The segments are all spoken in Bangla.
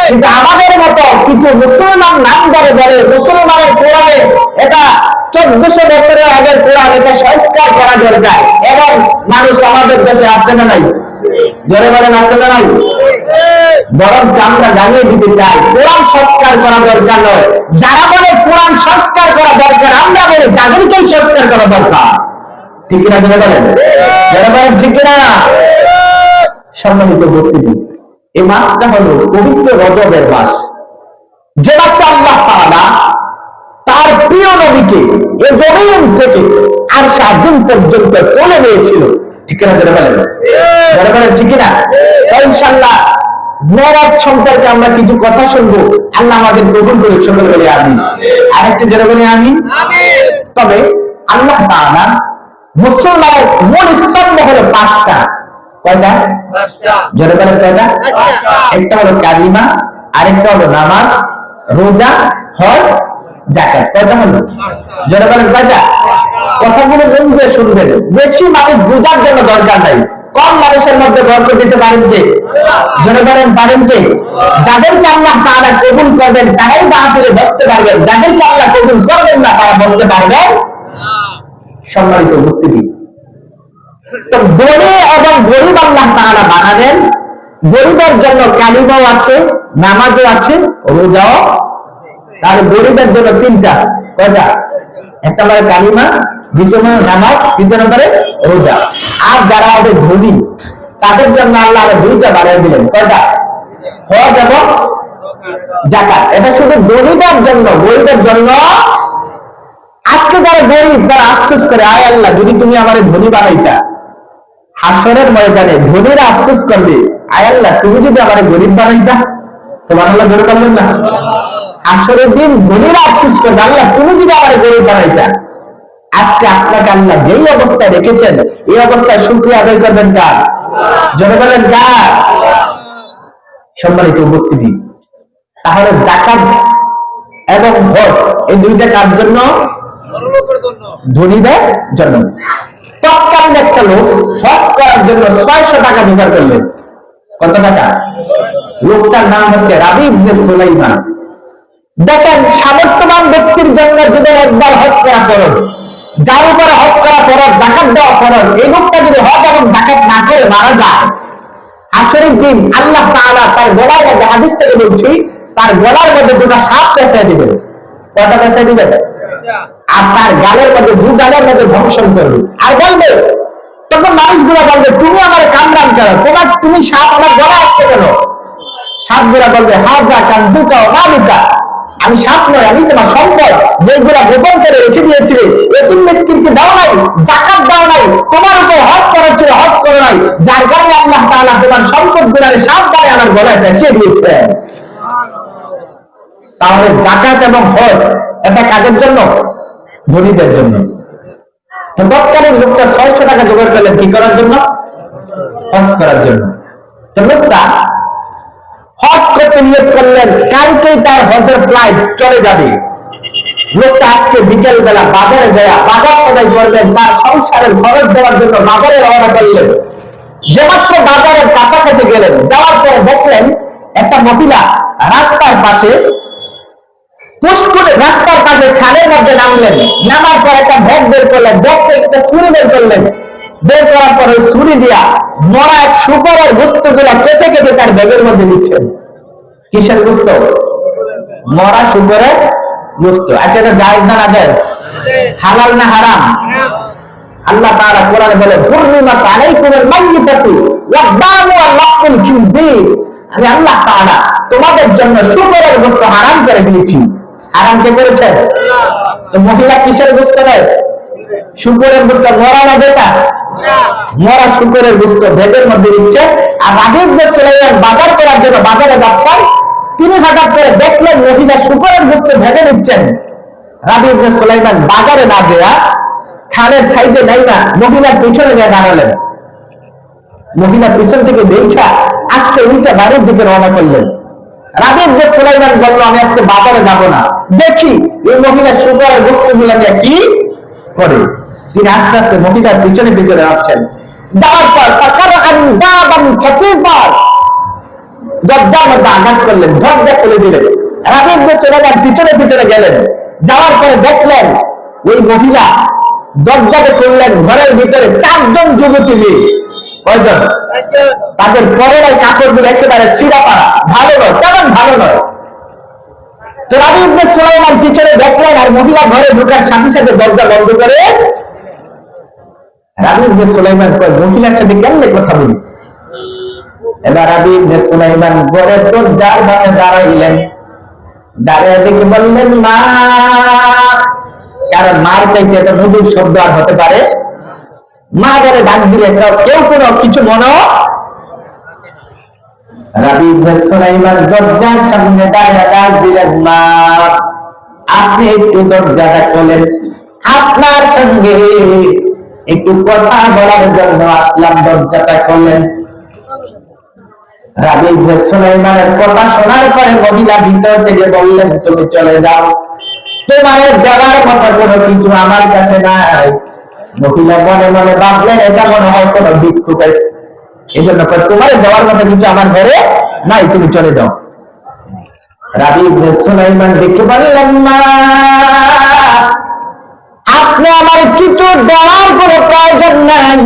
কিন্তু আমাদের মতো কিছু মুসলমান নাম ধরে বলে মুসলমানের কোরআনে এটা 1400 বছরের আগের কোরআন, এটা সংস্কার করা দরকার। এবং মানুষ আমাদের দেশে আসছে না নাই? জোরে বলেন আসছে না নাই? বরং আমরা জানিয়ে দিতে চাই কোরআন সংস্কার করা দরকার নয়। যারা বলে কোরআন সংস্কার করা দরকার, আমরা বলি তাদেরকেই সংস্কার করা দরকার। ঠিক কিনা জোরে বলেন? জোরে বলেন ঠিক কিনা? সম্মানিত উপস্থিতি, এই মাসটা হলো পবিত্র রজবের মাস, যে মাসে আল্লাহ তাআলা তার প্রিয় নবীকে এই জমিন থেকে আর 7 দিন পর্যন্ত তুলে নিয়েছিল। ঠিক কিনা জোরে বলেন? জোরে বলেন ঠিক কিনা? ইনশাআল্লাহ মেরাজ সম্পর্কে আমরা কিছু কথা শুনবো। আল্লাহ আমাদের কবুল করুক, সকল বলে আমিন। আরেকটা জোরে বলে আমিন। তবে আল্লাহ তাআলা মুসলমানের মূল স্তম্ভ হলো 5টা। কয়টা? 5টা। জোরে বলেন কয়টা? 5টা। একটা হলো কালিমা, আরেকটা হলো নামাজ, রোজা, হজ, যাকাত। কয়টা হলো? 5টা। জোরে বলেন কয়টা? কথাগুলো বুঝে শুনবেন, বেশি মানুষ বোঝার জন্য দরকার নাই। কম মানুষের মধ্যে বরকত দিতে পারেন কে? জোরে বলেন পারেন কে? যাদেরকে আল্লাহ তাআলা কবুল করবেন তারাই বাহাদুরে বসতে পারবেন, যাদেরকে আল্লাহ কবুল করবেন না তারা বসতে পারবেন। সম্মানিত উপস্থিতি, তো ধনী এবং গরিব আল্লাহ তাআলা বানাবেন। গরিবের জন্য কালিমাও আছে, নামাজও আছে, রোজাও। তাহলে গরিবের জন্য 3টা। কয়টা? একটা হলো কালিমা, দ্বিতীয় নম্বরে নামাজ, তৃতীয় নম্বরে রোজা। আর যারা আমাদের ধনী তাদের জন্য আল্লাহ 2টা বাড়িয়ে দিলেন। কয়টা? হজ এবং যাকাত। এটা শুধু গরিবের জন্য। গরিবের জন্য আজকে যারা গরিব তারা আফসোস করে, আয় আল্লাহ যদি তুমি আমার ধনী বানাইতা। হাসরের ময়দানে ধনীরা আফসোস করবে, আয় আল্লাহ তুমি যদি আমার গরিব বানাইতা। সুবহানাল্লাহ, জোরে বলবেন না? হাসরের দিন ধনীরা আফসোস করবে, আল্লাহ তুমি যদি আমার গরিব বানাইতা। আজকে আপনাকে আল্লাহ যেই অবস্থায় রেখেছেন এই অবস্থায় শুকরিয়া আদায় করবেন কার? জোরে বলেন কার? সম্মানিত উপস্থিতি, তাহলে যাকাত এবং হজ এই 2টা কার জন্য? ধনীদের জন্য। তৎকালীন একটা লোক হজ করার জন্য 600 টাকা জোগাড় করলেন। কত টাকা? লোকটার নাম হচ্ছে রাবি ইবনে সুলাইমান। দেখেন, সামর্থ্যবান ব্যক্তির জন্য যদি একবার হজ করা ফরজ, যার উপরে হজ করা ফরজ, যাকাত দেওয়া ফরজ, এই লোকটা যদি হজ এবং যাকাত না করে মারা যায়, হাসরের দিন আল্লাহ তাআলা তার গলার মধ্যে, হাদিস থেকে বলছি, তার গলার মধ্যে 2টা সাপ পেঁচায় দিবেন। কয়টা পেঁচায় দিবেন? আর তার গালের মধ্যে 2 গালের মধ্যে ধ্বংসন করবে। আর বলবে, তখন মানুষগুলো বলবে, তুমি আমার কামরান কেন? তুমি সাপ আমার গলা আসছে কেন? সাপগুলা বলবে, হাজা কানজুকা ওয়া মালুকা, আমি সাপ নয়, আমি তোমার সম্পদ, যেগুলা গোপন করে রেখে দিয়েছিলে। এতিম মিসকিনকে দাও নাই, যাকাত দাও নাই, তোমার উপর হজ করার ছিল, হজ করো নাই, যার কারণে আল্লাহ তাআলা তোমার সম্পদগুলারে সাপ বানিয়ে আমার গলায় পেঁচিয়ে দিয়েছেন। তাহলে যাকাত এবং হজ এটা কাদের জন্য? ধনীদের জন্য। তৎকালীন লোকটা 600 টাকা জোগাড় করলেন কি করার জন্য? হজ করার জন্য। তো লোকটা হজ করতে নিয়ত করলেন, কালকেই তার হজের ফ্লাইট চলে যাবে। লোকটা আজকে বিকেল বেলা বাজারে যায় বাজার সদাই করলেন, তার সংসারের খরচ দেওয়ার জন্য বাজারে রওনা করলেন। যে মাত্র বাজারের কাছাকাছি গেলেন, যাওয়ার পরে দেখলেন একটা মহিলা রাস্তার পাশে পুষ্করে, রাস্তার পাশে খালের মধ্যে নামলেন। নামার পর একটা ব্যাগ বের করলেন, ব্যাগ থেকে একটা ছুরি বের করলেন। বের করার পরে ছুরি দিয়া মরা এক শূকরের গোশতগুলো কেটে কেটে তার ব্যাগের মধ্যে দিচ্ছেন। কিসের গোশত? মরা শূকরের গোশত। আচ্ছা, এটা জায়েজ না নাজায়েজ? হালাল না হারাম? আল্লাহ তাআলা কোরআনে বলে, হুররিমাত আলাইকুমুল মাইয়িতাতু ওয়াদ-দামু ওয়া লাহমুল খিনজির। আমি আল্লাহ তাআলা তোমাদের জন্য শূকরের গোশত হারাম করে দিয়েছি। হারাম কে করেছেন? তো মহিলা কিসের গোশত নেয়? শূকরের গোশত। মরা না যেটা? মরা শূকরের গোশত ব্যাগের মধ্যে দিচ্ছে। আর রাবি ইবনে সুলাইমান বাজার করার জন্য বাজারে যাচ্ছেন, তিনি হঠাৎ করে দেখলেন মহিলা শূকরের গোশত ভেঙে দিচ্ছেন। রাবি ইবনে সুলাইমান বাজারে না গিয়া খালের সাইডে নাই না, মহিলার পিছনে গিয়ে দাঁড়ালেন। মহিলা পিছন থেকে দেখা আজকে উল্টা বাড়ির দিকে রওনা করলেন। রাবি ইবনে সুলাইমান বলল, আমি আজকে বাজারে যাব না, দেখি এই মহিলা শূকরের গোশতগুলো নিয়ে কি করে। তিনি আস্তে আস্তে মহিলার পিছনে পিছনে আসছেন। যাওয়ার পর দরজার মধ্যে আঘাত করলেন, দরজা খুলে দিলেন। রাবী ইবনে সুলাইমান পিছনে পিছনে গেলেন, যাওয়ার পরে দেখলেন ওই মহিলা দরজাকে খুললেন, ঘরের ভিতরে 4 জন যুবতী মেয়ে। কয়জন? তাদের পরের কাপড় গুলো একেবারে ছিঁড়া পাড়া, ভালো নয়, তেমন ভালো নয়। তো রাবী ইবনে সুলাইমান পিছনে দেখলেন, আর মহিলা ঘরে ঢোকার সাথে সাথে দরজা বন্ধ করে। রাবী ইবনে সুলাইমান কয়, মহিলার সাথে কেমনে কথা বলি? এবার রাবী ইবনে সুলাইমান ঘরের দরজার পাশে দাঁড়াইলেন, দাঁড়িয়ে দেখে বললেন মা। কারণ মার চাইতে একটা মধুর শব্দ আর হতে পারে? মা ঘরে ডাক দিলে কেউ কোনো কিছু মনে। রাবী ইবনে সুলাইমান দরজার সামনে দাঁড়িয়ে ডাক দিলেন মা, আপনি একটু দরজাটা খোলেন, আপনার সঙ্গে একটু কথা বলার জন্য আসলাম, দরজাটা খোলেন। রাবী ইবনে সুলাইমানের কথা শোনার পরে মহিলা ভিতর থেকে বললেন, তুমি চলে যাও, তোমার যাওয়ার মতো কোনো কিছু আমার কাছে নাই। মহিলা মনে মনে ভাবলেন, এটা মনে হয় কোনো ভিক্ষুক আছে, এই জন্য তোমার যাওয়ার মতো কিছু আমার ঘরে নাই, তুমি চলে যাও। রাবী ইবনে সুলাইমান দেখে বললেন, মা আপনি আমার কিছু দেওয়ার কোনো প্রয়োজন নাই,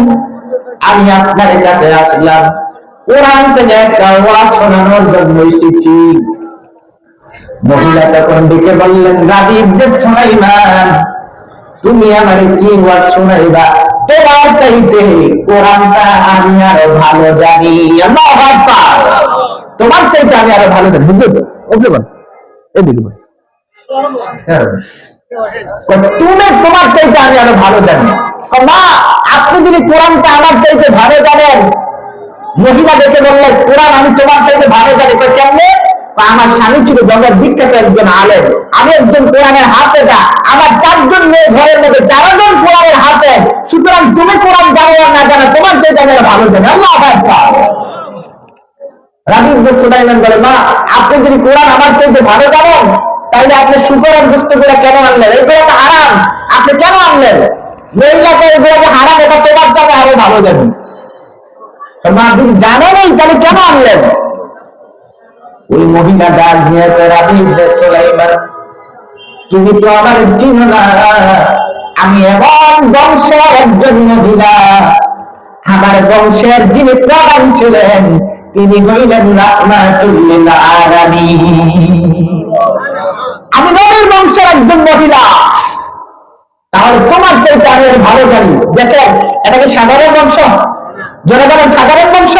আমি আপনার কাছে আসলাম কোরআন থেকে একটা ওয়াজ শোনানোর জন্য এসেছি। মহিলা তখন ডেকে বললেন, রাবী ইবনে সুলাইমান তুমি আমার কি ওয়াজ শোনাইবা? তোমার চাইতে কোরআনটা আমি আরো ভালো জানি। আল্লাহু আকবার। তোমার চাইতে আমি আরো ভালো জানি। বুঝলে তো? ওকে বল, এদিকে বল। তুমি তোমার চাইতে আমি আরো ভালো জানি। মা আপনি যদি কোরআনটা আমার চাইতে ভালো জানেন, মহিলা দেখে বললেন, কোরআন আমি তোমার চাইতে ভালো জানি। কেমনে? আমার স্বামী ছিল জগৎ বিখ্যাত একজন আলেম, আমি একজন কোরআনের হাফেজা, আমার 4 জন মেয়ে ঘরের মধ্যে 4 জন কোরআনের হাফেজ, সুতরাং তুমি কোরআন জানো আর না জানো, তোমার চাইতে আমি ভালো জানি। আল্লাহু আকবার। রাবী ইবনে সুলাইমান বলে, মা আপনি যদি কোরআন আমার চাইতে ভালো জানেন, তাহলে আপনি শুকরের গোশতগুলো কেন আনলেন? এগুলো তো হারাম, আপনি কেন আনলেন? মহিলাকে এগুলো হারাম, এটা তোমার চাইতে আরো ভালো জানি। মা যদি জানেনই তাহলে কেন আনলেন? ওই মহিলা ডাক দিয়ে, রাবী ইবনে সুলাইমান তুমি তো আমার চিনো না, আমি এমন বংশের একজন মহিলা, আমার বংশের যিনি প্রধান ছিলেন তিনি হইলেন রাহমাতুল লিল আলামিন। আমি নবীর বংশের একজন মহিলা, তাহলে তোমার চাইতে আমি ভালো জানি। দেখেন এটা কি সাধারণ বংশ? যারা বলেন সাধারণ বংশ,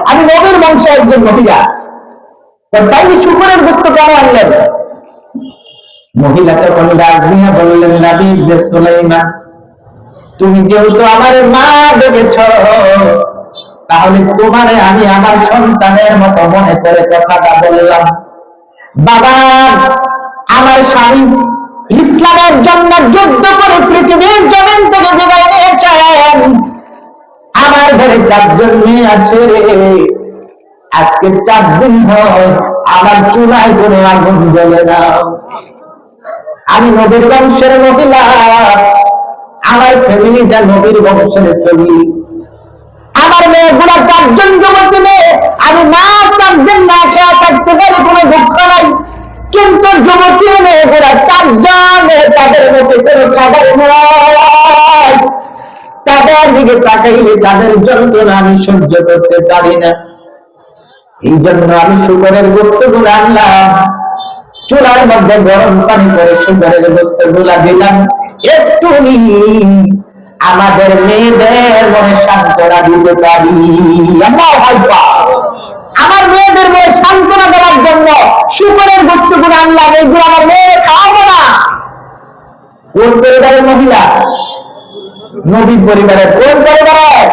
আমি নবীর বংশের একজন মহিলা, তাই শুকরের গোশত কেন আনলেন? মহিলা তখন ডাক দিয়ে বললেন, রাবী ইবনে সুলাইমান তুমি যেহেতু আমার মা দেখেছ, তাহলে তোমারে আমি আমার সন্তানের মতো মনে করে কথাটা বললাম। বাবা আমার স্বামী ইসলামের জন্য যুদ্ধ করে পৃথিবীর জমিন থেকে বিদায় নিয়েছেন, আমার ঘরে 4 জন মেয়ে আছে রে, আজকে 4 দিন হয় আমার চুলায় কোনো আগুন জ্বলে না। আমি নবীর বংশের মহিলা, আমার ফ্যামিলিটা নবীর বংশের ফ্যামিলি, আমার মেয়েগুলা 4 জন যুবতী মেয়ে, আমি না 4 দিন না খেয়ে থাকতে পারি, কোনো দুঃখ নাই। কিন্তু যুবতী মেয়েগুলা 4 জন, তাদের মধ্যে কোনো খাবার নয়, তাদের দিকে তাকাইলে তাদের যন্ত্রণা আমি সহ্য করতে পারি না। এই জন্য আমি শুকরের গোশতগুলো আনলাম, চুলার মধ্যে গরম পানি করে শুকরের গোশতগুলো দিলাম, একটু আমাদের মেয়েদের মনে সান্ত্বনা দিতে পারি। আমার মেয়েদের মনে সান্ত্বনা দেওয়ার জন্য শুকরের গোশতগুলো আনলাম, এইগুলো আমার মেয়েরা খাওয়াবো না। কোন পরিবারের মহিলা? নবীর পরিবারের। কোন পরিবারের?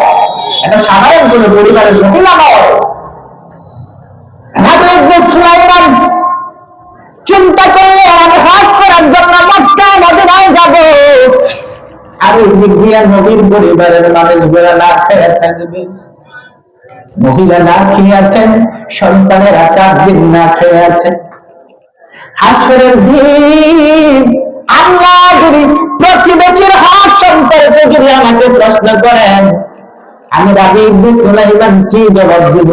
এটা সাধারণ কোন পরিবারের মহিলা নয়। রাবী ইবনে সুলাইমান চিন্তা করলে আমি হজ করার জন্য মক্কা মদিনায় যাব, আর ওই দিকে নবীর পরিবারের মানুষগুলা না খেয়ে থাকবে। মহিলা না খেয়ে আছেন, সন্তানেরা 4 দিন না খেয়ে আছেন। হাসরের দিন আল্লাহ যদি প্রতিবেশীর হক সম্পর্কে যদি আমাকে প্রশ্ন করেন, আমি রাবী ইবনে সুলাইমান কি জবাব দিব?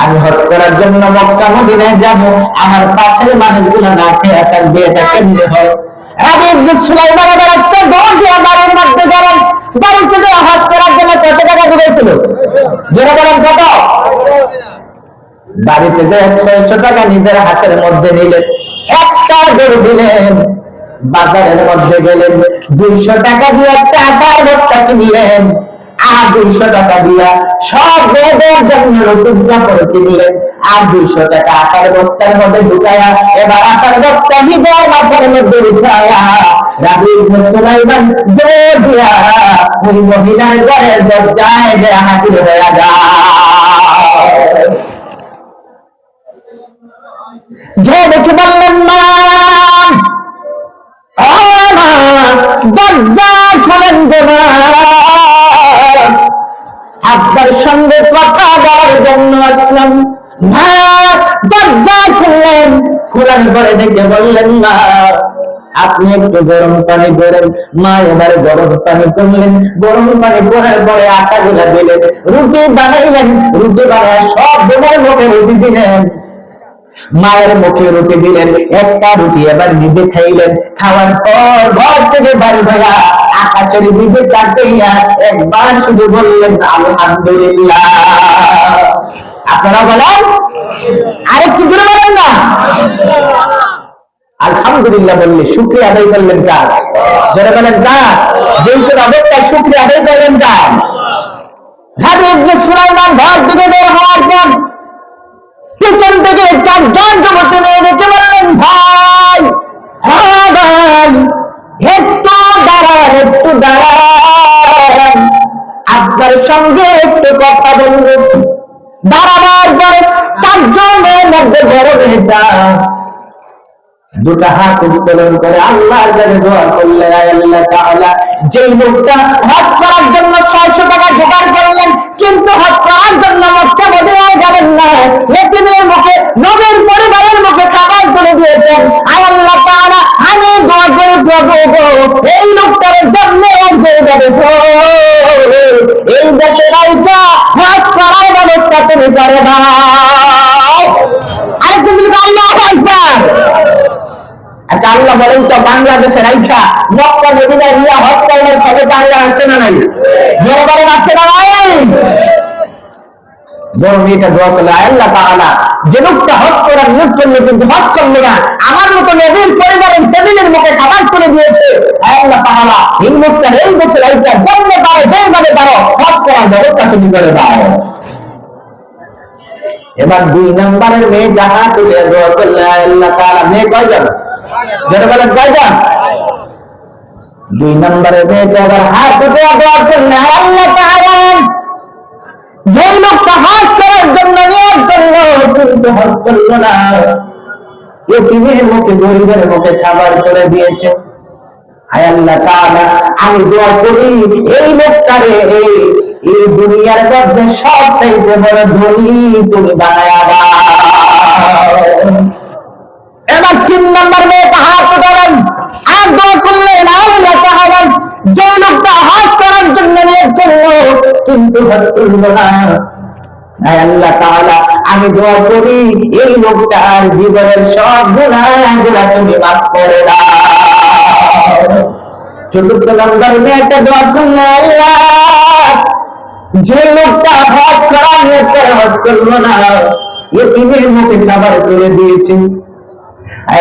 আমি হজ করার জন্য মক্কা মদিনায় যাব, আমার পাশের মানুষগুলো না খেয়ে থাকবে, এটা কেমনে হয়? রাবী ইবনে সুলাইমান আবার একটা দৌড় দিয়ে বাড়ির মধ্যে গেলেন। বাড়ি থেকে হজ করার জন্য কত টাকা দিয়েছিল? জোরে বলেন কত? বাড়িতে যে 600 টাকা নিজের হাতের মধ্যে নিলেন, একটা গরু দিলেন। বাজারের মধ্যে গেলেন, 200 টাকা দিয়ে একটা আটার বস্তা কিনলেন। আর 200 টাকা দিয়া সব বেদের জন্য নতুন কাপড় কিনলেন। আর 200 টাকা আটার বস্তার মধ্যে ঢুকায়া এবার আটার বস্তা নিজের মাথার মধ্যে উঠায়া রাবী ইবনে সুলাইমান দৌড় দিয়া ওই মহিলার ঘরের দরজায় গিয়ে হাজির হয়ে যায়। যে দেখে বললেন, মা দরজা খোলেন গো মা, আপনার সঙ্গে কথা বলার জন্য আসলাম। মা দরজা খুললেন, খোলার পরে দেখে বললেন, মা আপনি একটু গরম পানি করেন। মা এবার গরম পানি করলেন, গরম পানি করার পরে আটা গুলা দিলেন, রুটি বানাইলেন, রুটি বানায় সব বোনের মুখে রুটি দিলেন। মায়ের মুখে রুটি দিলেন, একটা রুটি এবার নিজে খাইলেন। খাওয়ার পর ঘর থেকে বাড়ি ভাইয়া আকাশের দিকে তাকাইয়া একবার শুধু বললেন আলহামদুলিল্লাহ। আপনারা বলেন, আরেকটু জোরে বলেন না। আলহামদুলিল্লাহ বললে শুকরিয়া আদায় করলেন কার? যারা বলেন কার? যেহেতু অবস্থায় শুকরিয়া আদায় করলেন কার? রাবী ইবনে সুলাইমান ঘর থেকে বের হওয়ার পর পিছন থেকে 4 জন যুবতী মেয়ে দেখে বললেন, ভাই হ্যাঁ ভাই একটু দাঁড়ান, একটু দাঁড়ান, আপনার সঙ্গে একটু কথা বলবো। দাঁড়াবার পরে 4 জনের মধ্যে বড় মেয়েটা দুটা হাত উত্তোলন করে আল্লাহর কাছে দোয়া করলেন, আল্লাহ তাআলা যেই লোকটা হজ করার জন্য 600 টাকা জোগাড় করলেন কিন্তু হজ করার জন্য মক্কা মদিনায় গেলেন না, এতিমের মুখে নবীর পরিবারের মুখে খাবার তুলে দিয়েছেন, আল্লাহ তাআলা আমি দোয়া করে প্রভু এই লোকটার জন্য দিয়ে যাবে, এই দেশের আইটা হজ করার ব্যবস্থা তুমি করে দাও। আরেকটু দিন আল্লাহু আকবার। আচ্ছা আল্লাহ বলেন তো, বাংলাদেশের আইসা মক্কা মদিনায় নিয়ে হজ করার খবর বাংলা আছে না নাই? জোরে বলেন আছে না নাই? বড় মেয়েটা দোয়া করলে, আল্লাহ তাআলা যে লোকটা হজ করার নিয়ত করলো কিন্তু হজ করলো না, আমার মতো নবীর পরিবারের টেবিলের মুখে খাবার করে দিয়েছে, আল্লাহ তাআলা এই লোকটার এই বছর আইসা যেমনি পারো যেভাবে পারো হজ করার ব্যবস্থা তুমি করে দাও। এবার 2 নম্বরের মেয়ে যাহা তুলে দোয়া করলে, আল্লাহ তাআলা মেয়ে কয়জন? যারা বলেন কয়জন? 2 নম্বরের মেয়েটা আবার হাত উঠে দোয়া করলে, আল্লাহ তাআলা যে লোকটা হজ করার জন্য নিয়ত করলো কিন্তু হজ করলো না, এতিমের মুখে গরিবের মুখে খাবার করে দিয়েছে, আয় আল্লাহ তাআলা আমি দোয়া করি এই লোকটারে এই দুনিয়ার মধ্যে সবচাইতে বড় ধনী তুমি বানায়া দাও। এবার 3 নম্বর মেয়েটা হাত উঠালেন আর দোয়া করলেন, আল্লাহ তাআলা যে লোকটা হজ করার জন্য নিয়ত করলো কিন্তু হজ করলো না, আয় আল্লাহ তাআলা আমি দোয়া করি এই লোকটার জীবনের সব গুনাহগুলো তুমি মাফ করে দাও। 4 নম্বর মেয়েটা দোয়া করলো, আল্লাহ যে লোকটা হজ করার নিয়ত করে হজ করলো না, এতিমের মুখে খাবার করে দিয়েছে,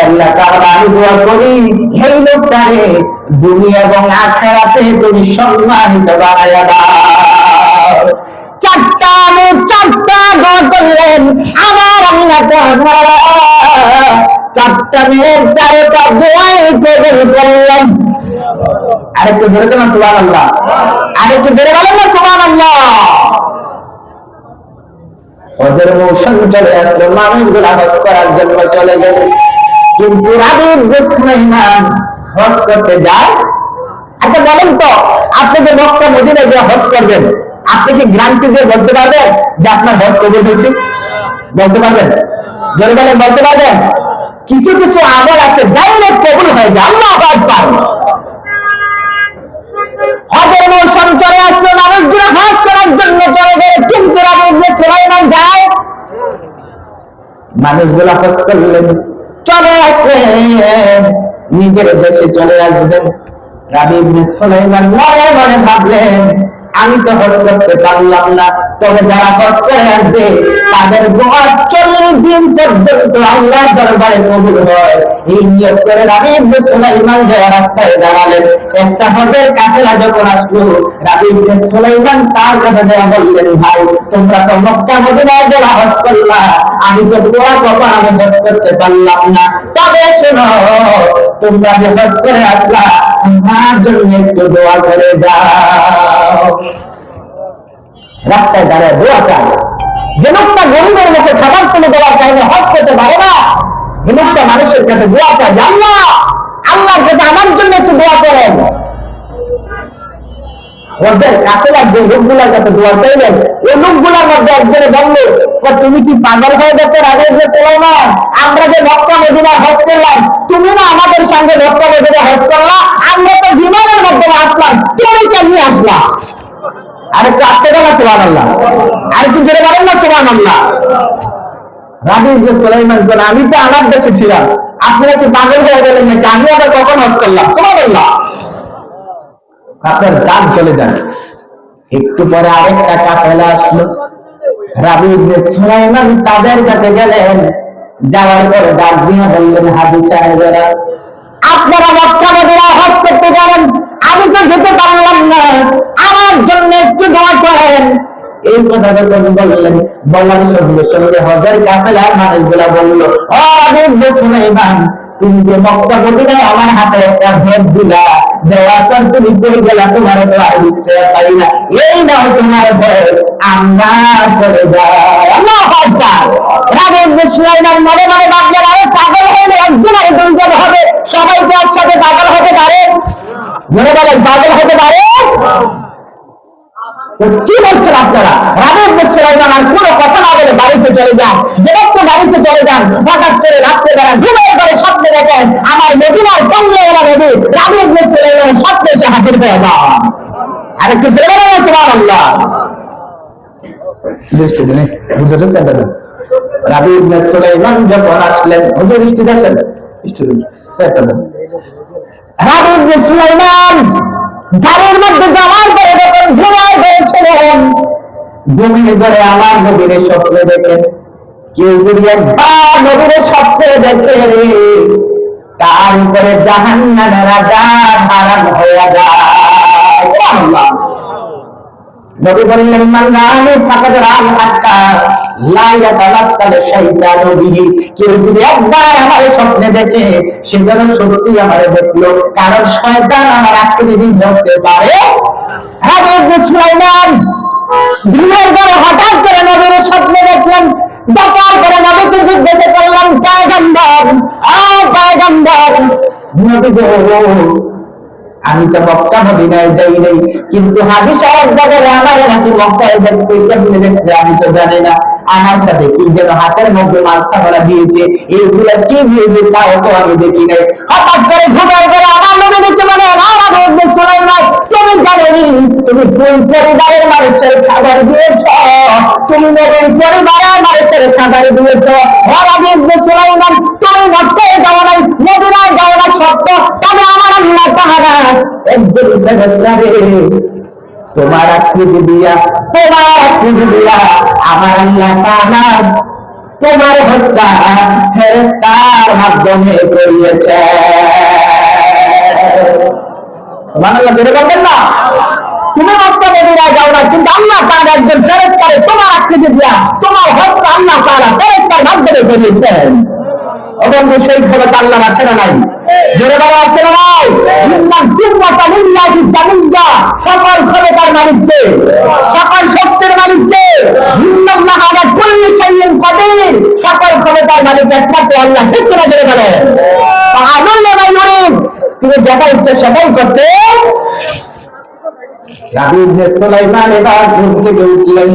আল্লাহ তাআলা আমি দোয়া করি এই লোকটারে দুনিয়া এবং আখিরাতে তুমি সম্মানিত বানায়া দাও। 4টা দোয়া করলেন আমার আল্লাহ তাআলা, 4টা মেয়ের 4টা দোয়াই কবুল করলেন। আরেকটু জোরে বলেন সুবহানাল্লাহ, আরেকটু জোরে বলেন না সুবহানাল্লাহ। হজের মৌসুম চলে আসলো, মানুষগুলা হজ করার জন্য চলে গেল, কিন্তু রাবী ইবনে সুলাইমান হজ করতে যায়। আচ্ছা বলেন তো, আপনি যে মক্কা মদিনায় গিয়ে হজ করবেন, আপনি কি গ্যারান্টি দিয়ে বলতে পারবেন যে আপনার হজ কবুল হয়েছে? বলতে পারবেন? জোরে বলেন, বলতে পারবেন? কিছু কিছু আমল আছে ডাইরেক্ট কবুল হয়ে যায়। আল্লাহু আকবার। হজের মৌসুম চলে আসলো, মানুষগুলো হজ করার জন্য চলে গেল, কিন্তু রাবী ইবনে সুলাইমান যায় মানুষগুলা হজ করলেন, চলে আসলেন, নিজের দেশে চলে আসবেন। রাবী ইবনে সুলাইমান মনে মনে ভাবলেন, আমি তো হজ করতে পারলাম না, তবে যারা হজ করে আসবে তাদের দোয়া 40 দিন পর্যন্ত আল্লাহর দরবারে কবুল হয়। এই নিয়ত করে রাবী ইবনে সুলাইমান যে রাস্তায় দাঁড়ালেন। একটা হজের কাফেলা যখন আসলো, রাবী ইবনে সুলাইমান তার কাছে দেয়া বললেন, ভাই তোমরা তো মক্কা মদিনায় যারা হজ করলা, আমি তো দোয়া কখন আমি হজ করতে পারলাম না, তবে শোনো তোমরা যে হজ করে আসলা আমার জন্য একটু দোয়া করে যাও। রাস্তায় দাঁড়ায় দোয়া চায়। যে লোকটা গরিবের মুখে খাবার তুলে দেওয়া চায় না, হজ করতে পারে না, যে লোকটা মানুষের কাছে দোয়া চায়, আল্লাহ আল্লাহর কাছে আমার জন্য একটু দোয়া করেন। হজের কাফেলার যে লোকগুলার কাছে দোয়া চাইলেন, ওই লোকগুলার মধ্যে একজনে বললো, তুমি কি পাগল হয়ে গেছে রাবী ইবনে সুলাইমান? আমরা যে মক্কা মদিনা হজ করলাম, তুমি না আমাদের সঙ্গে মক্কা মদিনা হজ করলা, আমরা তো বিমানের মাধ্যমে আসলাম, তুমি কেমনি আসলা? আরেকটু আসতে গেল সুবহানাল্লাহ, আরেকটু জোরে বলেন না সুবহানাল্লাহ। রাবী ইবনে সুলাইমান বলেন, আমি তো আমার দেশে ছিলাম, আপনারা কি পাগল হয়ে গেলেন নাকি? আমি আবার কখন হজ করলাম? সুবহানাল্লাহ। আপনার দাঁত চলে যান। একটু পরে আরেকটা কাফেলা আসলো। রাবী ইবনে সুলাইমান তাদের কাছে গেলেন, যাওয়ার পরে ডাক দিয়ে বললেন, হাজী সাহেবেরা, আপনারা মক্কা মদিনা হজ করতে যাবেন, আমি তো যেতে পারলাম না, আমার জন্য একটু দোয়া করেন। এই কথা যখন বললেন, বলার সঙ্গে সঙ্গে হজের কাফেলার মানুষগুলা বললো, ও রাবী ইবনে সুলাইমান, তুমি যে মক্কা মদিনায় আমার হাতে একটা ভোট দিলা, দেওয়ার পর তুমি কই গেলা, তোমার তো আর বুঝতে পারি না, এই নাও তোমার ভোট, আমরা চলে যাই। আল্লাহু আকবার। রাবী ইবনে সুলাইমান মনে মনে ভাবলেন, আরে পাগল হইলে একজন আর দুইজন হবে, সবাই তো একসাথে পাগল হতে পারে? মনে বলেন পাগল হতে পারে? কি বলছেন আপনারা? রাবী ইবনে সুলাইমান আর কোনো কথা না বলে বাড়িতে চলে যান। যেটা বাড়িতে চলে যান, হঠাৎ করে রাত্রেবেলা ঘুমের ঘরে স্বপ্নে দেখেন আমার মদিনার কমলাওয়ালা নবী রাবী ইবনে সুলাইমান স্বপ্নে এসে হাজির হয়ে যান। আরেকটু জোরে বলেন সুবহানাল্লাহ। রাবী ইবনে সুলাইমান যখন আসলেন, হুজুর দৃষ্টি দেখেন, রাবী ইবনে সুলাইমান গাড়ির মধ্যে যাওয়ার পরে যখন ঘুমায় গেছিলেন, ঘুমিয়ে ধরে আমার নবীর স্বপ্নে দেখেন। কেউ যদি একবার নবীর স্বপ্নে দেখে, তার উপরে জাহান্নামের আযাব হারাম হয়ে যায়। সুবহানাল্লাহ। নবী বললেন, মান রাআনি ফাকাদ রাআল হাক্কা লা ইয়াতামাসসাল শাইতানু বিহি। কেউ যদি একবার আমার স্বপ্নে দেখে, সে যেন সত্যি আমারে দেখলো, কারণ শয়তান আমার আকৃতি ধরতে পারে। রাবী ইবনে সুলাইমান ঘুমের ঘরে হঠাৎ করে নবীর স্বপ্নে দেখলেন। দেখার পরে নবীকে জিজ্ঞাসা করলাম, পয়গম্বর, পয়গম্বর, নবী গো, আমি তো মক্কা মদিনায় যাই নাই, কিন্তু হাজী সাহেব বলে আমার নাকি মক্কায় দেখছে, কেমনে দেখছে আমি তো জানি না, আমার সাথে কি যেন হাতের মধ্যে মালসামালা দিয়েছে, এইগুলা কি দিয়েছে তাও তো আমি দেখি নাই। হঠাৎ করে ঘুমার করে আমার নবী দেখতে মানে তুমি জানেনি তুমি কোন পরিবারের মানুষের খাবার দিয়েছ, তুমি নবীর পরিবারের মানুষের খাবার দিয়েছ। রাবী ইবনে সুলাইমান, তুমি মক্কায় যাও নাই, মদিনায় যাও না সত্য, তবে আমার আল্লাহ তাআলা একদিন তোমার আকৃতি দিয়া আমার আল্লাহ তাআলা তোমার হত্যা ফেরেশতার মাধ্যমে করিয়েছে। সুবহানাল্লাহ। বের করবেন না, তুমি মক্কা মদিনায় যাও না, কিন্তু আল্লাহ তাআলা একজন ফেরেশতারে তোমার আকৃতি দিয়া তোমার হত্যা আল্লাহ তাআলা ফেরেশতার মাধ্যমে করিয়েছেন। এবং সেই খবর আল্লাহ আছে না নাই? জোরে বলা আছে না নাই? সকল ক্ষমতার মালিককে, সকল শক্তির মালিককে, সকল ক্ষমতার মালিক একমাত্র আল্লাহ। ঠিক করে জোরে বলে, তুমি যেটা ইচ্ছে সেটাই করতে। রাবী ইবনে সুলাইমান এবার ঘুম থেকে উঠলেন,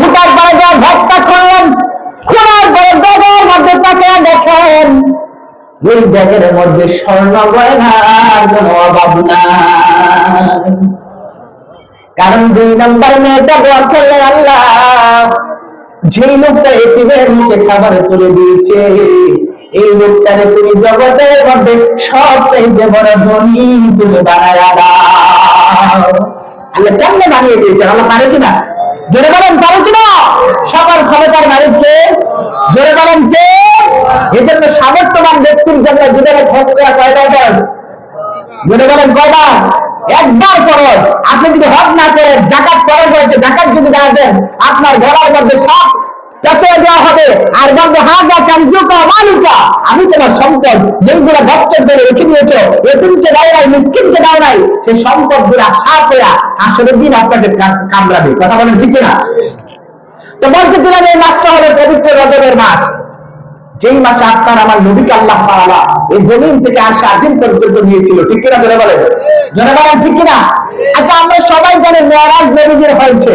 উঠার পরে যা ভক্তা করলেন, খোলার পরে ব্যাগের মধ্যে তাকে দেখেন, ওই ব্যাগের মধ্যে স্বর্ণ গয়নার কোনো অভাব নাই। কারণ 2 নম্বর মেয়েটা দোয়া করলেন, আল্লাহ যেই লোকটা এতিমের মুখে খাবার তুলে দিয়েছে, এই লোকটারে তুমি জগতের মধ্যে সবচেয়ে বড় ধনী তুমি বানায় দাও। আল্লাহ কেমনে বানিয়ে দিয়েছে? আল্লাহ পারে কিনা? জোরে বলেন পারে কিনা? সকল ক্ষমতার মালিককে। জোরে বলেন কে? এই জন্য সামর্থ্যবান ব্যক্তির জন্য জীবনে খরচ করা কয়টা ফরজ? জোরে বলেন কয়টা? একবার ফরজ। আপনি যদি হজ না করেন, যাকাত ফরজ হয়েছে, যাকাত যদি না দেন, আপনার ঘরের মধ্যে সব পেঁচে দেওয়া হবে। আর বলবো হাজা কামজুকা মালিকা, আমি তোমার সম্পদ যেইগুলো বচ্চন করে রেখে দিয়েছ, এতিমকে দাও নাই, মিসকিনকে দাও নাই, সেই সম্পদ গুলা সাফ হইয়া আসলে দিন আপনাকে কামড়াবে। কথা বলেন ঠিক না? তো বলতেছিলাম এই মাসটা হলো পবিত্র রজবের মাস, যেই মাসে আপনার আমার নবীকে আল্লাহ তাআলা এই জমিন থেকে আরশ আজিম পর্যন্ত নিয়েছিল। ঠিক কিনা? জোরে বলেন, জোরে বলেন ঠিক কিনা? আচ্ছা, আমরা সবাই জানি মেরাজ নবীজির হয়েছে,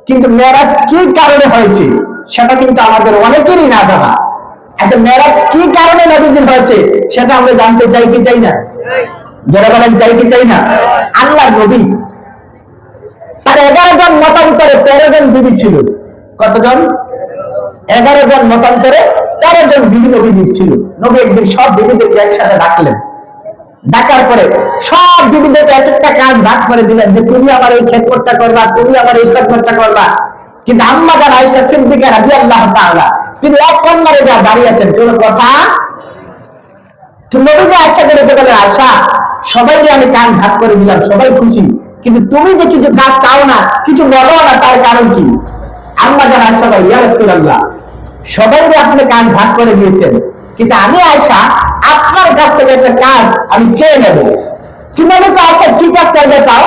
কিন্তু মেরাজ কি কারণে হয়েছে সেটা কিন্তু আমাদের অনেকেরই না জানা। আচ্ছা, মেরাজ কি কারণে নবীজির হয়েছে সেটা আমরা জানতে চাই কি চাই না? যারা বলেন চাই কি চাই না? আল্লাহর নবী তার 11 জন মতান্তরে 13 জন বিবি ছিল। কতজন? 11 জন মতান্তরে 13 জন বিবি নবীজির ছিল। নবী একদিন সব বিবিদেরকে একসাথে ডাকলেন। ডাকার পরে সব বিবিদেরকে এক একটা কাজ ভাগ করে দিলেন, যে তুমি আমার এই খেদমতটা করবা, তুমি আমার এই খেদমতটা করবা। কিন্তু আম্মা জান আয়েশা সিদ্দিকা রাদিয়াল্লাহু তাআলা তিনি এক কন্যারে যা দাঁড়িয়ে আছেন, কোনো কথা। নবী যে আয়েশা করে বলেন, আয়েশা সবাইকে আমি কাজ ভাগ করে দিলাম, সবাই খুশি, কিন্তু তুমি যে কিছু কাজ চাও না, কিছু বলো না, তার কারণ কি? আম্মা জান আয়েশা বলেন, ইয়া রাসূলুল্লাহ, সবাইকে আপনি কাজ ভাগ করে দিয়েছেন, কিন্তু আমি আয়েশা আপনার কাছ থেকে একটা কাজ আমি চেয়ে নেব। কিভাবে তো আয়েশা কি কাজ চাইতে চাও?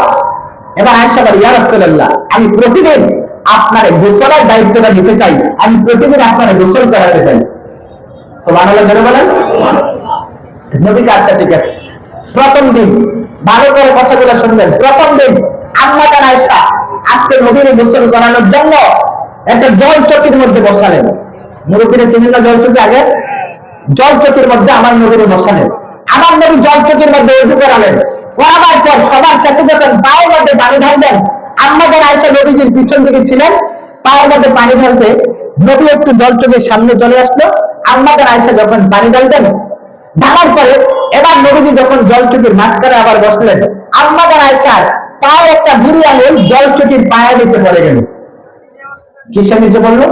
এবার আয়েশা বলেন, ইয়া রাসূলুল্লাহ, আমি প্রতিদিন আপনার গোসলের দায়িত্বটা নিতে চাই, আমি প্রতিদিন আপনার গোসল করাতে চাই। সুবহানাল্লাহ জোরে বলেন। নবীজি আচ্ছা ঠিক আছে। প্রথম দিন ভালো করে কথাগুলো শুনবেন। প্রথম দিন আম্মা জান আয়েশা আজকে নবীর গোসল করানোর জন্য একটা জল চকির মধ্যে বসালেন। মুরব্বীরা চিনেন না জল চকি? আগে জল চকির মধ্যে আমার নবীর বসালেন। আমার নবী জল চকির মধ্যে উজু করালেন। করাবার পর সবার শেষে যখন পায়ের মধ্যে পানি ঢালবেন, আম্মা জান আয়েশা নবীজির পিছন দিকে ছিলেন। পায়ের মধ্যে পানি ঢালতে নবী একটু জল চকির সামনে চলে আসলো। আম্মা জান আয়েশা যখন পানি ঢালতেন, ঢালার পরে এবার নবীজি যখন জল চকির মাঝখানে আবার বসলেন, আম্মা জান আয়েশার পায়ে একটা বুড়ি আঙুল জল চকির পায়ের নিচে পড়ে গেল। কিসের নিচে পড়লো?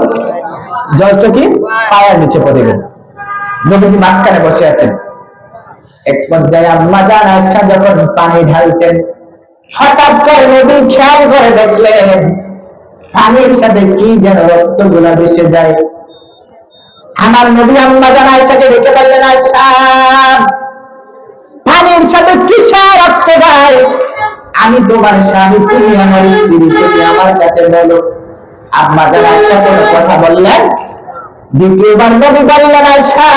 জল চকির পায়ের নিচে পড়ে গেল। নবীজি মাঝখানে বসে আছেন। এক পর্যায়ে আম্মা জান আয়েশা যখন পানি ঢালছেন, হঠাৎ করে নবী খেয়াল করে দেখলেন পানির সাথে কি যেন রক্তগুলা ভেসে যায়। আমার নবী আম্মা জান আয়েশাকে দেখে বললেন, আয়েশা পানির সাথে কিসের রক্ত যায়? আমি তোমার স্বামী, তুমি আমার স্ত্রী, তুমি আমার কাছে বলো। আম্মা জান আয়েশা কোনো কথা বললেন। দ্বিতীয়বার নবী বললেন, আয়েশা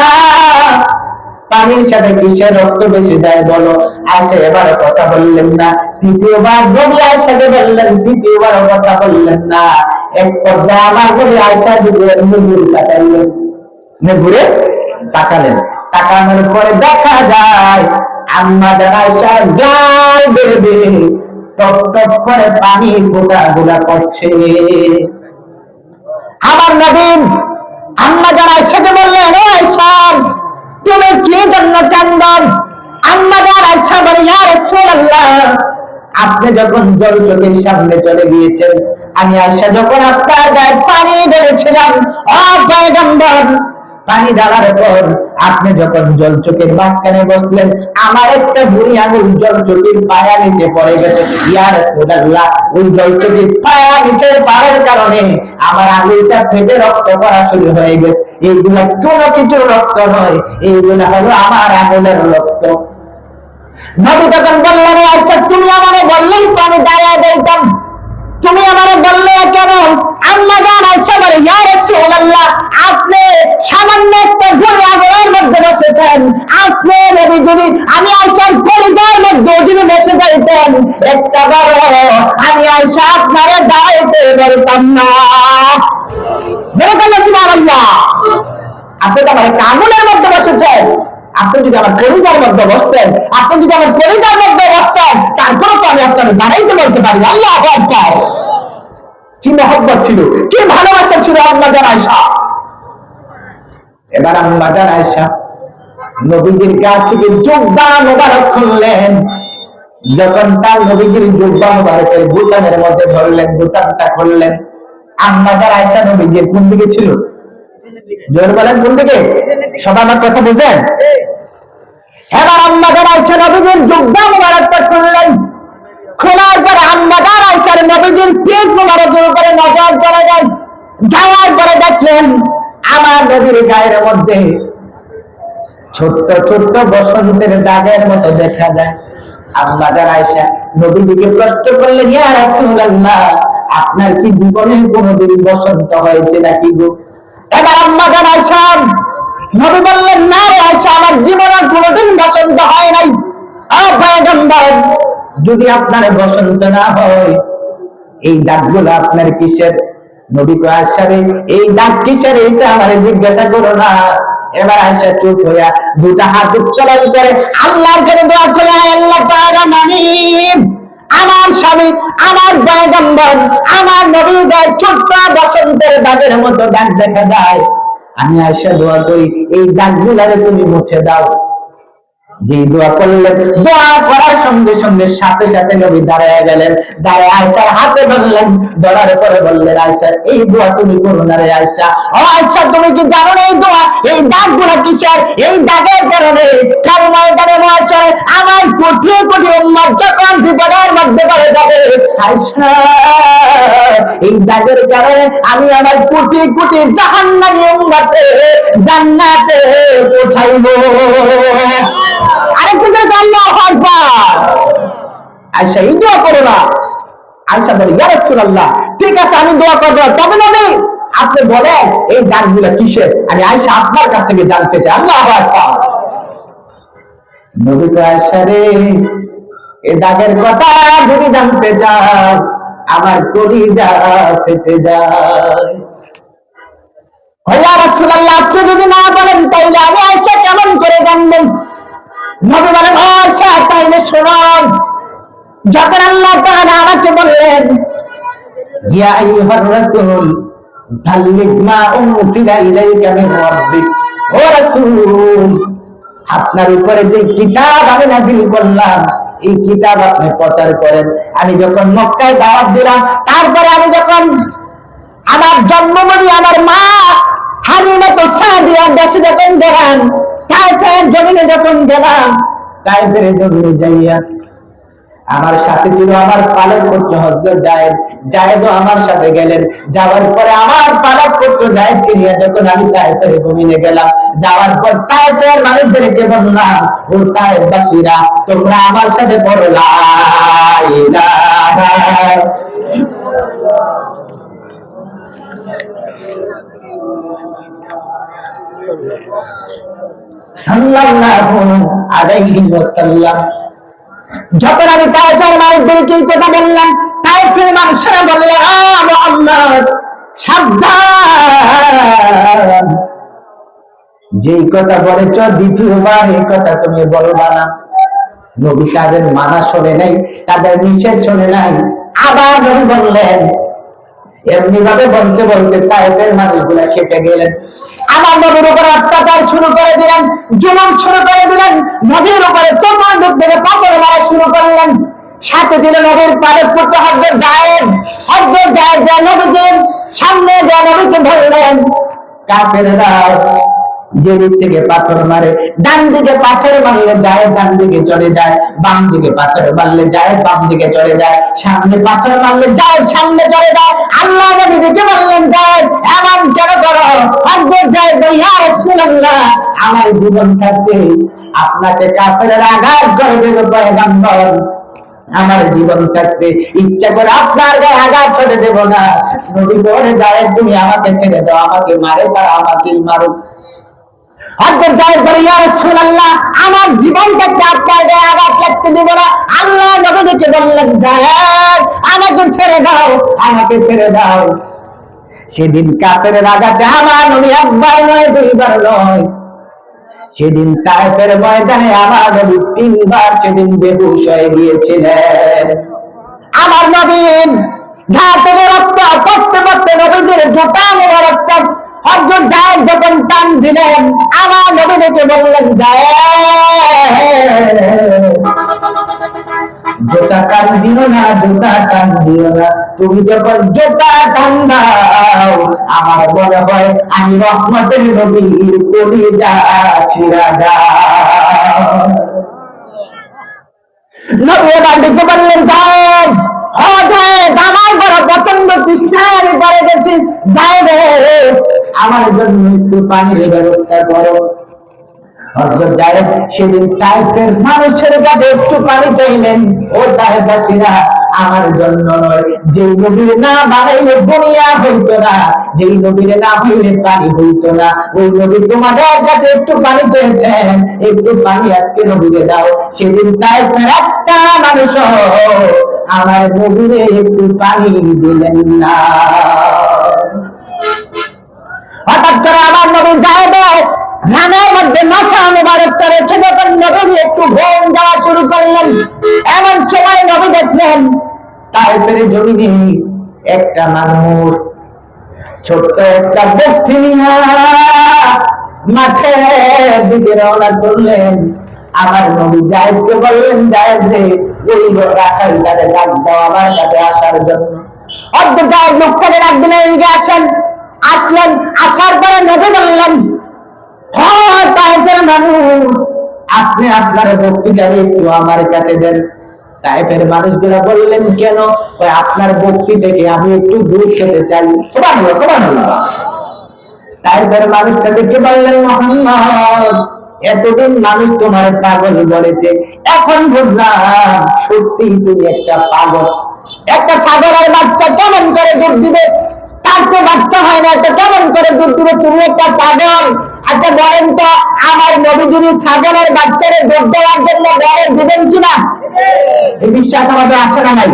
পানির সাথে কিসের রক্ত বেশি যায় বলো। আয়েশা এবার কথা বললেন না। তৃতীয়বার নবী আয়েশাকে বললেন, তৃতীয়বার কথা বললেন না। এক পর্যায়ে আমার নবী আয়েশা দিকে ঘুরে তাকালেন। ঘুরে তাকালেন। তাকানোর পরে দেখা যায় আম্মা জান আয়েশার গাল বেয়ে বেয়ে টপ টপ করে পানি ফোঁটা গুলা পড়ছে। আমার নবী আম্মা জান আয়েশাকে বললেন, ও আয়েশা তুমি কি জন্য কাঁদেন? আম্মা জান আয়েশা বলেন, ইয়া রাসূলুল্লাহ, আপনি যখন জল চোখের সামনে চলে গিয়েছেন, আমি আয়েশা যখন আপনার গায়ে পানি ঢেলেছিলাম, ও পয়গম্বর, পানি ঢালার পর আপনি যখন জল চোখের মাঝখানে বসলেন, আমার একটা বুড়ি আঙুল জল চোখের পায়া নিচে পড়ে গেছে। ইয়া রাসূলুল্লাহ, ওই জল চোখের পায়া নিচে পড়ার কারণে আমার আঙুলটা ফেটে রক্ত পড়া শুরু হয়ে গেছে। এইগুলা কোনো কিছু রক্ত নয়, এইগুলা হলো আমার আঙুলের রক্ত। নবী তখন বললেন, আচ্ছা তুমি আমারে বললেই তো আমি দাঁড়িয়ে যাইতাম, তুমি আমারে বললে কেন? আম্মা জান আয়েশা বলে, ইয়া রাসূলুল্লাহ, আপনি সামান্য একটা বুড়ি আঙুলের মধ্যে বসেছেন, আপনি নবী যদি আমি আয়েশার কলিজার মধ্যে যদি বসে যাইতেন, একটা বড় আমি আয়েশা আপনারে দাঁড়াইতে বলতাম না। যেরকম সুবহানাল্লাহ, আপনি তো আমার একটা আঙুলের মধ্যে বসেছেন, আপনি যদি আমার কলিজার মধ্যে বসতেন, আপনি যদি আমার কলিজার মধ্যে বসতেন, তারপরে তো আমি আপনাকে দাঁড়াইতে বলতে পারি। আল্লাহু আকবার। কি মহব্বত ছিল, কি ভালোবাসা ছিল আম্মাজান আয়েশা। এবার আম্মাজান আয়েশা নবীজির কাছ থেকে জুব্বা মোবারক খুললেন। যখন তার নবীজির জুব্বা মোবারকের বুতামের মধ্যে ধরলেন, বুতামটা খুললেন, আম্মাজান আয়েশা নবীজির কোন দিকে ছিল? জোর বলেন কোন দিকে? সবাই আমার কথা বুঝেন? এবার আম্মাজান আয়েশা নবীজির জুব্বা মোবারকটা খুললেন। খোলার পরে আম্মাজান আয়েশার নবীজির পেট মোবারকের উপরে নজর চলে যায়। যাওয়ার পরে দেখলেন আমার নবীর গায়ের মধ্যে ছোট্ট ছোট্ট বসন্তের দাগের মতো দেখা যায়। আম্মাজান আয়েশা নবীজিকে প্রশ্ন করলেন, ইয়া রাসূলুল্লাহ, আপনার কি জীবনে কোনোদিন বসন্ত হয়েছে নাকি গো? এবার আম্মাজান আয়েশা নবী বললেন, না রে আয়েশা, আমার জীবনে কোনোদিন বসন্ত হয় নাই। ও পয়গম্বর, যদি আপনার বসন্ত না হয় এই দাগগুলো আপনার কিসের? নবী কয়, আয়েশা রে, এই দাগ কিসের এইটা আমারে জিজ্ঞাসা করো না। এবার আয়েশা চুপ হইয়া দুটা হাত উত্তোলন করে আল্লাহর কাছে দোয়া করে, আল্লাহ তাআলা, মানিব আমার স্বামী, আমার পয়গম্বর, আমার নবীর গায়ে ছোট্ট বসন্তের দাগের মতো দাগ দেখা যায়, আমি আয়েশা দোয়া করি এই দাগগুলারে তুমি মুছে দাও। যে দোয়া করলেন, দোয়া করার সঙ্গে সঙ্গে সাথে সাথে নবী দাঁড়ায় গেলেন, দাঁড়ায় আয়েশার হাতে ধরলেন, ধরার পরে বললেন, আয়েশা এই দোয়া তুমি করো না রে আয়েশা। ও আয়েশা, তুমি কি জানো না এই দোয়া, এই দাগগুলো কিসের? এই দাগের কারণে কাল ময়দানে মহাশয় আমার কোটি কোটি উম্মত যখন বিপদের মধ্যে পড়ে যাবে, আয়েশা এই দাগের কারণে আমি আমার কোটি কোটি জাহান্নামী উম্মতকে জান্নাতে পৌঁছাইব। আয়েশা এই দোয়া করো না। আয়েশা বলে, ইয়া রাসূলুল্লাহ, ঠিক আছে আমি দোয়া করবো, তবে নবী আপনি বলেন এই দাগগুলো কিসের? আমি আয়েশা আপনার কাছ থেকে জানতে চাই। আল্লাহু আকবার। নবী কয়, আয়েশা রে, এই দাগের কথা যদি জানতে চাও আমার কলিজা ফেটে যায়। ইয়া রাসূলুল্লাহ, আপনি যদি না বলেন তাইলে আমি আয়েশা কেমন করে জানবো? নবী বলেন, ও আয়েশা তাইলে শোনো, যখন আল্লাহ তাআলা আমাকে বললেন, ইয়া আইয়ুহার রাসূল বাল্লিগ মা উনজিলা ইলাইকা মির রাব্বিক, ও রাসূল আপনার উপরে যে কিতাব আমি নাযিল করলাম এই কিতাব আপনি প্রচার করেন। আমি যখন মক্কায় দাওয়াত দিলাম, তারপরে আমি যখন আমার জন্মভূমি আমার মা হালিমাতুস সাদিয়ার দেশে যখন গেলাম, তায়েফের জমিনে যখন গেলাম, তায়েফের জমিনে যাইয়া আমার সাথে ছিল আমার পালক পুত্র হযরত যায়েদ। যায়েদও আমার সাথে গেলেন। যাওয়ার পরে আমার পালক পুত্র যায়েদকে নিয়ে যখন আমি তায়েফের জমিনে গেলাম, যাওয়ার পর তায়েফের মানুষদেরকে বললাম, ও তায়েফবাসীরা, তোমরা আমার সাথে পড়ো লা ইলাহা সাল্লাল্লাহু আলাইহি ওয়াসাল্লাম। যখন আমি তায়েফের মানুষদেরকে এই কথা বললাম, তায়েফের মানুষেরা বললেন, মুহাম্মদ সাবধান, যেই কথা বলেছ দ্বিতীয়বার এই কথা তুমি বলবা না। নবী তাদের মানা শোনে নাই, তাদের নিষেধ শোনে নাই। আবার নবী বললেন, এমনি ভাবে বলতে বলতে তায়েফের মানুষগুলা খেপে গেলেন। আমার নবীর উপর অত্যাচার শুরু করে দিলেন, জুলুম শুরু করে দিলেন, নবীর উপরে চতুর্দিক থেকে পাথর মারা শুরু করলেন। সাথে ছিল নবীর পালক পুত্র হযরত যায়েদ। হযরত যায়েদ যা নবীজির সামনে যা নবীকে ধরলেন, কাফেররা যেদিক থেকে পাথর মারে, ডান দিকে পাথর মারলে যায়েদ ডান দিকে চলে যায়, বাম দিকে পাথর মারলে যায়েদ বাম দিকে চলে যায়, সামনে পাথর মারলে যায়েদ সামনে চলে যায়। আল্লাহ নবী দেখে বললেন, যায়েদ এমন কেন করো? হযরত যায়েদ বলে, ইয়া রাসূলুল্লাহ, আমার জীবন থাকতে আপনাকে কাফেররা আঘাত করে দেবে পয়গম্বর। আমার জীবন থাকতে ইচ্ছা করে আপনার গায়ে আঘাত করে দেব না। নবী বলে, যায়েদ তুমি আমাকে ছেড়ে দাও, আমাকে মারে তারা আমাকে মারুক। হযরত যায়েদ বলে, ইয়া রাসূলুল্লাহ, আমার জীবনটাকে আপনার গায়ে আঘাত লাগতে দেব না। আল্লাহ নবীকে বললেন, যায়েদ আমাকে ছেড়ে দাও, আমাকে ছেড়ে দাও। সেদিন কাফেরের আঘাতে আমার নবী একবার নয় দুইবার নয়, সেদিন তায়েফের ময়দানে আমার নবী তিনবার সেদিন বেহুশ হয়ে গিয়েছিলেন। আমার নবী ঘা থেকে রক্ত পড়তে পড়তে নবীদের জোটা মোবারকটা হযরত যায়েদ যখন টান দিলেন, আমার নবী ডেকে বললেন, যায়েদ জোটা টান দিও না, জোটা টান দিও না, তুমি যখন জোটা টান দাও আমার মনে হয় আমি রহমতের নবীর কলিজা ছিঁড়া যায়। নবী এবার ডেকে বললেন, যায়েদ আমার বড় প্রচন্ড তৃষ্ণায় আমি পড়ে গেছি, যায়েদ আমার জন্য একটু পানির ব্যবস্থা করো। হযরত যায়েদ সেদিন তায়েফের মানুষের কাছে একটু পানি চাইলেন। ও তায়েফবাসীরা, আমার জন্য নয়, যেই নবীর না বানাইলে দুনিয়া হইতো না, যেই নবীর না হইলে পানি হইতো না, ওই নবী তোমাদের কাছে একটু পানি চেয়েছেন, একটু পানি আজকে নবীকে দাও। সেদিন তায়েফের একটা মানুষ আমার নবীরে একটু পানি দিলেন না। হঠাৎ করে আমার নবী যায়েদ রানের মধ্যে মাথা মুবারক করে যখন নবী একটু ঘুম যাওয়া শুরু করলেন, এমন সময় নবী দেখলেন তায়েফের জমিনে একটা মানুষ ছোট্ট একটা বকরি নিয়ে মাঠের দিকে রওনা করলেন। আমার নবী যায়েদকে বললেন, যায়েদ রে, ওই রাখালটাকে ডাক দাও আমার কাছে আসার জন্য। অদ্ভুত যায়েদ লোকটাকে ডাক দিলেন, এদিকে আসেন। আসলেন, আসার পরে নবী বললেন, তায়েফের মানুষ, আপনি আপনার বক্তৃতাকে একটু আমার কাছে দেন। তায়েফের মানুষগুলা বললেন, কেন? আপনার বক্তৃতা থেকে আমি একটু দুধ খেতে চাই। সুবহানাল্লাহ, সুবহানাল্লাহ। তায়েফের মানুষটা দেখে বললেন, মুহাম্মদ, এতদিন মানুষ তোমার পাগল বলেছে, এখন বুঝলাম সত্যি তুমি একটা পাগল। একটা ছাগলের বাচ্চা কেমন করে দুধ দিবে? তার তো বাচ্চা হয় না, একটা কেমন করে দুধ দিবে? তুমি একটা পাগল। আচ্ছা বলেন তো, আমার নবী যদি ছাগলের বাচ্চারে দুধ দেওয়ার জন্য বলেন, দিবেন কিনা? এই বিশ্বাস আমাদের আছে না নাই?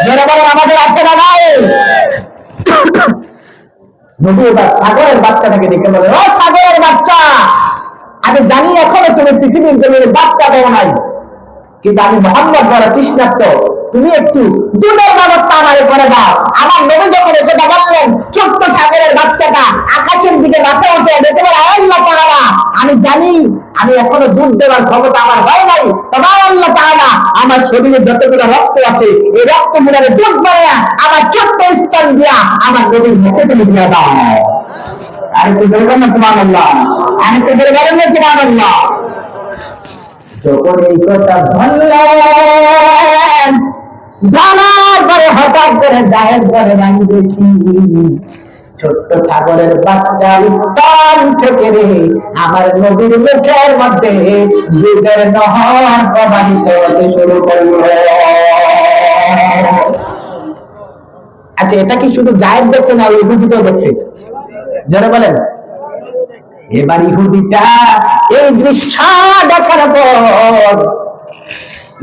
যারা বলেন আমাদের আছে না নাই? নবী এবার ছাগলের বাচ্চাটাকে দেখে বলে, ও ছাগলের বাচ্চা, আমি জানি এখনো তুমি পৃথিবীর জমিনে বাচ্চা দেও নাই, কিন্তু আমি মুহাম্মদ বড় তৃষ্ণার্ত, তুমি একটু দুধের ব্যবস্থা আমার করে দাও। আমার নবী যখন এটা বললেন, ছোট্ট ছাগলের বাচ্চাটা আকাশের দিকে মাথা উঠে দেখতে পারে, আল্লাহ তাআলা, আমি জানি আমি এখনো দুধ দেওয়ার ক্ষমতা আমার হয় নাই, তবে আল্লাহ তাআলা আমার শরীরে যতগুলো রক্ত আছে এই রক্ত গুলারে দুধ বানায়া আমার ছোট্ট স্তন দিয়া আমার নবীর মুখে তুমি দিয়ে দাও। আর একটু জোরে বলেন সুবহানাল্লাহ, আর একটু জোরে বলেন সুবহানাল্লাহ। যখন এই কথা বললেন, জানার পরে হঠাৎ করে যায়েদ বলেন, আমি দেখি ছোট্ট ছাগলের বাচ্চা স্তন থেকে রে আমার নবীর মুখের মধ্যে দুধের নহর প্রবাহিত হতে শুরু করল। আচ্ছা, এটা কি শুধু যায়েদ দেখছে না, ইহুদিও দেখছে? যারা বলেন, এবার ইহুদিটা এই দৃশ্য দেখার পর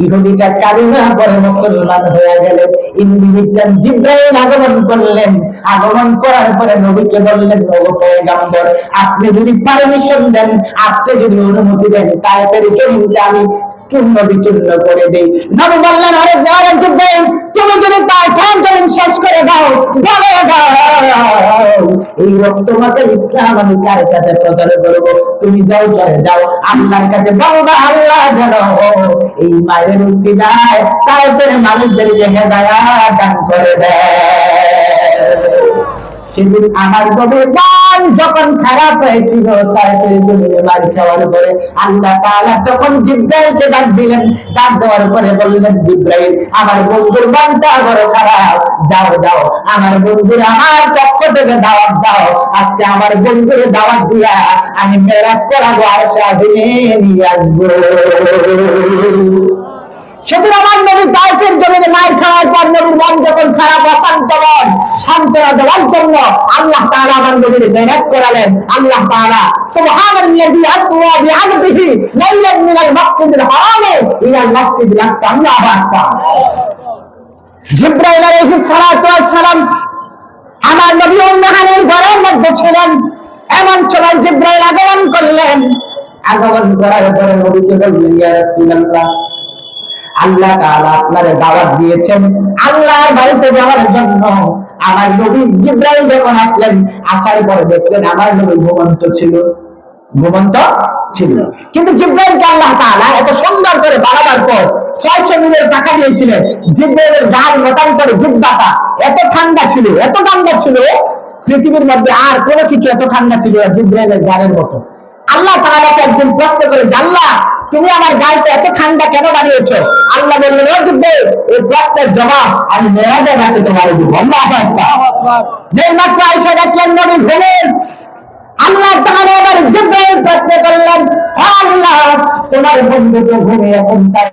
ইহুদিটা কালিমা পড়ে মুসলমান হয়ে গেলেন। ইন্দিবিটান জিব্রাইল আগমন করলেন। আগমন করার পরে নবীকে বললেন, ওগো পয়গম্বর, আপনি যদি পারমিশন দেন, আপনি যদি অনুমতি দেন, তায়েফের জমিনটা আমি চূর্ণ বিচূর্ণ করে দেই। নবী বললেন, আরে জিব্রাইল, তুমি যদি তায়েফের জমিন শেষ করে দাও, বলে দাও এই রক্তমাখা ইসলাম আমি কার কাছে প্রচার করব? তুমি যাও, চলে যাও, আল্লাহর কাছে বলবা, আল্লাহ যেন এই মায়ের উসিলায় তায়েফের মানুষদেরকে হেদায়েত দান করে দেয়। সেদিন আমার নবীর গান যখন খারাপ হয়েছিল তায়েফের জমিনে মার খাওয়ার পরে, আল্লাহ তাআলা তখন জিব্রাইলকে ডাক দিলেন। ডাক দেওয়ার পরে বললেন, জিব্রাইল, আমার বন্ধুর গানটা বড় খারাপ, যাও যাও আমার বন্ধুর আমার পক্ষ থেকে দাওয়াত দাও। আজকে আমার বন্ধুর দাওয়াত দিয়া আমি মেরাজ করাবো, আর শাহিনে নিয়ে আসবো। সেদিন আমার নবী তায়েফের জমিনে মার খাওয়ার পর নবীর মন যখন খারাপ, অশান্ত মন সান্ত্বনা দেওয়ার জন্য আল্লাহ তাআলা আমার নবীর মেরাজ করালেন। আল্লাহ তাআলা সুবহানাল্লাযী আসরা বিআবদিহি লাইলান মিনাল মাসজিদিল হারামি ইলাল মাসজিদিল আকসা। আল্লাহু আকবার। জিবরাইল আলাইহিস সালাতু ওয়াস সালাম আমার নবী উম্মাহানির ঘরের মধ্যে ছিলেন। এমন সময় জিবরাইল আগমন করলেন। আগমন করার পরে নবীকে বললেন, ইয়া রাসূলুল্লাহ, আল্লাহ তাআলা আপনারে দাওয়াত দিয়েছেন আল্লাহর বাড়িতে যাওয়ার জন্য। আমার নবী জিবরাইল যখন আসলেন, আসার পরে দেখলেন আমার নবী ঘুমন্ত ছিল, ঘুমন্ত ছিল। কিন্তু জিবরাইলকে আল্লাহ তাআলা এত সুন্দর করে বাড়াবার পর 600 মিলের টাকা দিয়েছিলেন। জিবরাইলের গাল মতান্তরে জিব্বাটা এত ঠান্ডা ছিল, এত ঠান্ডা ছিল, পৃথিবীর মধ্যে আর কোনো কিছু এত ঠান্ডা ছিল না জিবরাইলের গালের মতো। আল্লাহ তাআলাকে একদিন প্রশ্ন করে, আল্লাহ তুমি আমার গালটা এত ঠান্ডা কেন বানিয়েছো? আল্লাহ বললেন, ও জিবরাইল, এই প্রশ্নের জবাব আমি মেরাজের রাতে তোমারে দেব। আল্লাহু আকবার। যেই মাত্র আয়েশা দেখলেন নবী ঘুমেন, আল্লাহ তাআলা আবার জিবরাইল প্রশ্ন করলেন, আল্লাহ তোমার বন্ধু তো ঘুমিয়ে এখন